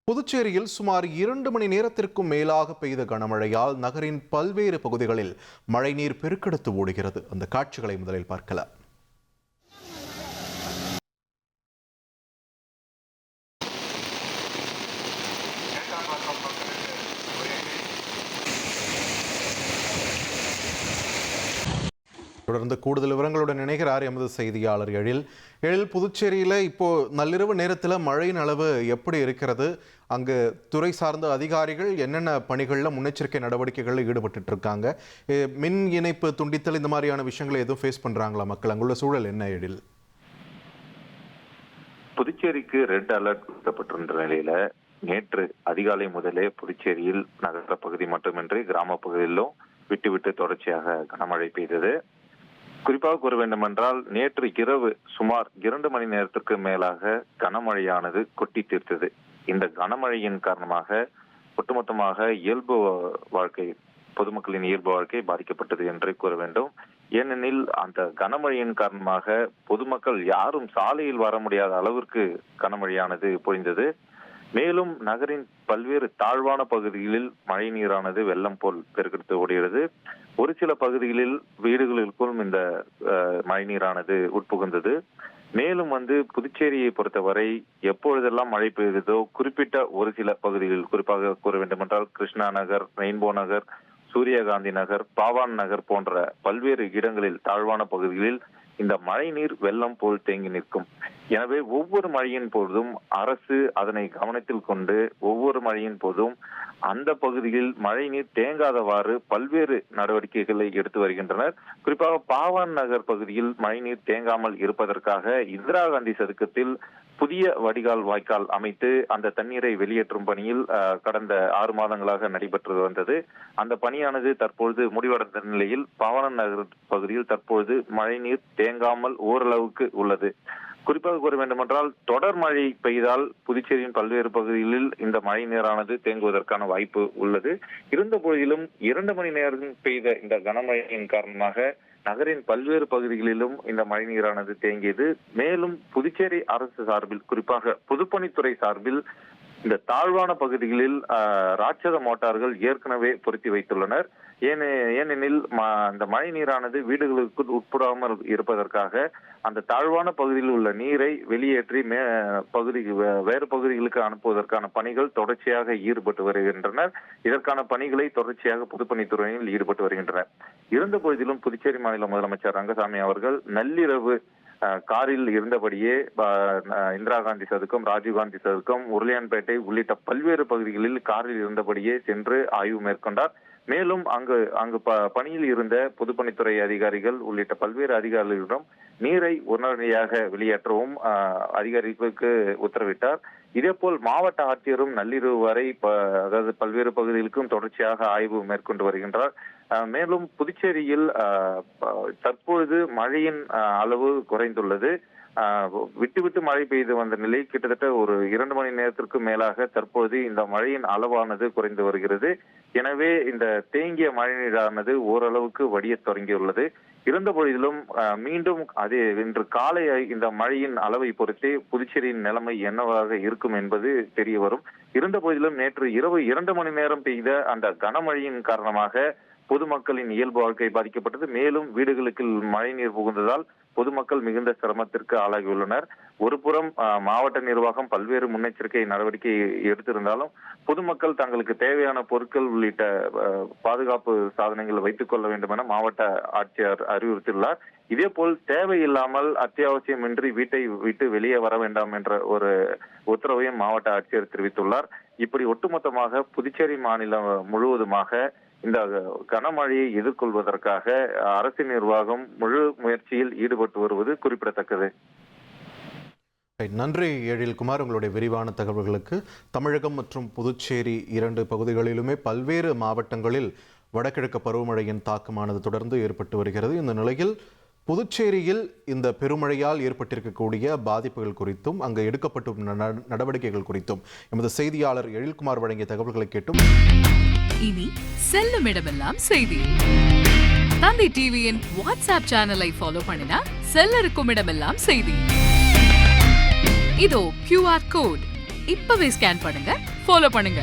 புதுச்சேரியில் சுமார் 2 மணி நேரத்திற்கும் மேலாக பெய்த கனமழையால் நகரின் பல்வேறு பகுதிகளில் மழைநீர் பெருக்கெடுத்து ஓடுகிறது. அந்த காட்சிகளை முதலில் பார்க்கலாம். தொடர்ந்து கூடுதல் விவரங்களுடன் இணைகிறார் எமது செய்தியாளர் எழில். புதுச்சேரியில் இப்போ நள்ளிரவு நேரத்தில் மழையின் அளவு எப்படி இருக்கிறது? அங்கு துறை சார்ந்த அதிகாரிகள் என்னென்ன பணிகளில் முன்னெச்சரிக்கை நடவடிக்கைகளில் ஈடுபட்டு இருக்காங்க? மின் இணைப்பு துண்டித்தல் இந்த மாதிரியான விஷயங்களை எதுவும் ஃபேஸ் பண்றாங்களா மக்கள்? அங்குள்ள சூழல் என்ன எழில்? புதுச்சேரிக்கு ரெட் அலர்ட் கொடுக்கப்பட்டிருந்த நிலையில நேற்று அதிகாலை முதலே புதுச்சேரியில் நகர பகுதி மட்டுமின்றி கிராம பகுதியிலும் விட்டு தொடர்ச்சியாக கனமழை பெய்தது. குறிப்பாக கூற வேண்டும் என்றால் நேற்று இரவு சுமார் 2 மணி நேரத்திற்கு மேலாக கனமழையானது கொட்டி தீர்த்தது. இந்த கனமழையின் காரணமாக ஒட்டுமொத்தமாக இயல்பு வாழ்க்கை, பொதுமக்களின் இயல்பு வாழ்க்கை பாதிக்கப்பட்டது என்று கூற வேண்டும். ஏனெனில் அந்த கனமழையின் காரணமாக பொதுமக்கள் யாரும் சாலையில் வர முடியாத அளவிற்கு கனமழையானது பொழிந்தது. மேலும் நகரின் பல்வேறு தாழ்வான பகுதிகளில் மழை நீரானது வெள்ளம் போல் பெருக்கெடுத்து ஓடுகிறது. ஒரு சில பகுதிகளில் வீடுகளுக்குள் இந்த மழை நீரானது உட்புகுந்தது. மேலும் புதுச்சேரியை பொறுத்தவரை எப்பொழுதெல்லாம் மழை பெய்ததோ குறிப்பிட்ட ஒரு சில பகுதிகளில், குறிப்பாக கூற வேண்டும் என்றால் கிருஷ்ணா நகர், ரெயின்போ நகர், சூரியகாந்தி நகர், பாவான் நகர் போன்ற பல்வேறு இடங்களில் தாழ்வான பகுதிகளில் இந்த மழை நீர் வெள்ளம் போல் தேங்கி நிற்கும். எனவே ஒவ்வொரு மழையின் போதும் அரசு அதனை கவனத்தில் கொண்டு ஒவ்வொரு மழையின் போதும் அந்த பகுதியில் மழை நீர் தேங்காதவாறு பல்வேறு நடவடிக்கைகளை எடுத்து வருகின்றனர். குறிப்பாக பாவான் நகர் பகுதியில் மழை நீர் தேங்காமல் இருப்பதற்காக இந்திரா காந்தி சதுக்கத்தில் புதிய வடிகால் வாய்க்கால் அமைத்து அந்த தண்ணீரை வெளியேற்றும் பணியில் கடந்த 6 மாதங்களாக நடைபெற்று வந்தது. அந்த பணியானது தற்பொழுது முடிவடைந்த நிலையில் பாவான் நகர் பகுதியில் தற்பொழுது மழைநீர் தேங்காமல் ஓரளவுக்கு உள்ளது. குறிப்பாக கூற வேண்டுமென்றால் தொடர் மழை பெய்தால் புதுச்சேரியின் பல்வேறு பகுதிகளில் இந்த மழை நீரானது தேங்குவதற்கான வாய்ப்பு உள்ளது. இருந்த போதிலும் 2 மணி நேரம் பெய்த இந்த கனமழையின் காரணமாக நகரின் பல்வேறு பகுதிகளிலும் இந்த மழை நீரானது தேங்கியது. மேலும் புதுச்சேரி அரசு சார்பில், குறிப்பாக பொதுப்பணித்துறை சார்பில் இந்த தாழ்வான பகுதிகளில் ராட்சத மோட்டார்கள் ஏற்கனவே பொருத்தி வைத்துள்ளனர். ஏனெனில் அந்த மழை நீரானது வீடுகளுக்குள் உட்படாமல் இருப்பதற்காக அந்த தாழ்வான பகுதியில் உள்ள நீரை வெளியேற்றி வேறு பகுதிகளுக்கு அனுப்புவதற்கான பணிகள் தொடர்ச்சியாக ஈடுபட்டு வருகின்றனர். இதற்கான பணிகளை தொடர்ச்சியாக பொதுப்பணித்துறையில் ஈடுபட்டு வருகின்றனர். இருந்த போதிலும் புதுச்சேரி மாநில முதலமைச்சர் ரங்கசாமி அவர்கள் நள்ளிரவு காரில் இருந்தபடியே இந்திரா காந்தி சதுக்கம், ராஜீவ்காந்தி சதுக்கம், உருளையான்பேட்டை உள்ளிட்ட பல்வேறு பகுதிகளில் காரில் இருந்தபடியே சென்று ஆய்வு மேற்கொண்டார். மேலும் அங்கு பணியில் இருந்த பொதுப்பணித்துறை அதிகாரிகள் உள்ளிட்ட பல்வேறு அதிகாரிகளிடம் நீரை உடனடியாக வெளியேற்றவும் அதிகாரிகளுக்கு உத்தரவிட்டார். இதேபோல் மாவட்ட ஆட்சியரும் நள்ளிரவு வரை அதாவது பல்வேறு பகுதிகளுக்கும் தொடர்ச்சியாக ஆய்வு மேற்கொண்டு வருகின்றார். மேலும் புதுச்சேரியில் தற்பொழுது மழையின் அளவு குறைந்துள்ளது. விட்டு மழை பெய்து வந்த நிலை கிட்டத்தட்ட ஒரு 2 மணி நேரத்திற்கு மேலாக தற்போது இந்த மழையின் அளவானது குறைந்து வருகிறது. எனவே இந்த தேங்கிய மழை நீரானது ஓரளவுக்கு வடிய தொடங்கியுள்ளது. இருந்த பொழுதிலும் மீண்டும் இன்று காலை இந்த மழையின் அளவை பொறுத்தே புதுச்சேரியின் நிலைமை என்னவாக இருக்கும் என்பது தெரிய வரும். இருந்த போதிலும் நேற்று இரவு 2 மணி நேரம் பெய்த அந்த கனமழையின் காரணமாக பொதுமக்களின் இயல்பு வாழ்க்கை பாதிக்கப்பட்டது. மேலும் வீடுகளுக்கு மழை நீர் புகுந்ததால் பொதுமக்கள் மிகுந்த சிரமத்திற்கு ஆளாகியுள்ளனர். ஒருபுறம் மாவட்ட நிர்வாகம் பல்வேறு முன்னெச்சரிக்கை நடவடிக்கை எடுத்திருந்தாலும் பொதுமக்கள் தங்களுக்கு தேவையான பொருட்கள் உள்ளிட்ட பாதுகாப்பு சாதனங்களை வைத்துக் கொள்ள வேண்டும் என மாவட்ட ஆட்சியர் அறிவுறுத்தியுள்ளார். இதேபோல் தேவையில்லாமல் அத்தியாவசியமின்றி வீட்டை விட்டு வெளியே வர வேண்டாம் என்ற ஒரு உத்தரவையும் மாவட்ட ஆட்சியர் தெரிவித்துள்ளார். இப்படி ஒட்டுமொத்தமாக புதுச்சேரி மாநிலம் முழுவதுமாக இந்த கனமழையை எதிர்கொள்வதற்காக அரசு நிர்வாகம் முழு முயற்சியில் ஈடுபட்டு வருவது குறிப்பிடத்தக்கது. நன்றி எழில்குமார், உங்களுடைய விரிவான தகவல்களுக்கு. தமிழகம் மற்றும் புதுச்சேரி 2 பகுதிகளிலுமே பல்வேறு மாவட்டங்களில் வடகிழக்கு பருவமழையின் தாக்கமானது தொடர்ந்து ஏற்பட்டு வருகிறது. இந்த நிலையில் புதுச்சேரியில் இந்த பெருமழையால் ஏற்பட்டிருக்கக்கூடிய பாதிப்புகள் குறித்தும் அங்கு எடுக்கப்படும் நடவடிக்கைகள் குறித்தும் எமது செய்தியாளர் எழில்குமார் வழங்கிய தகவல்களை கேட்டும். இனி செல்லும் இடமெல்லாம் செய்தி. தந்தி டிவியின் வாட்ஸ்அப் சேனலை ஃபாலோ பண்ணினா செல்ல இருக்கும் இடமெல்லாம் செய்தி. இதோ QR கோட் இப்பவே ஸ்கேன் பண்ணுங்க. ஃபாலோ பண்ணுங்க.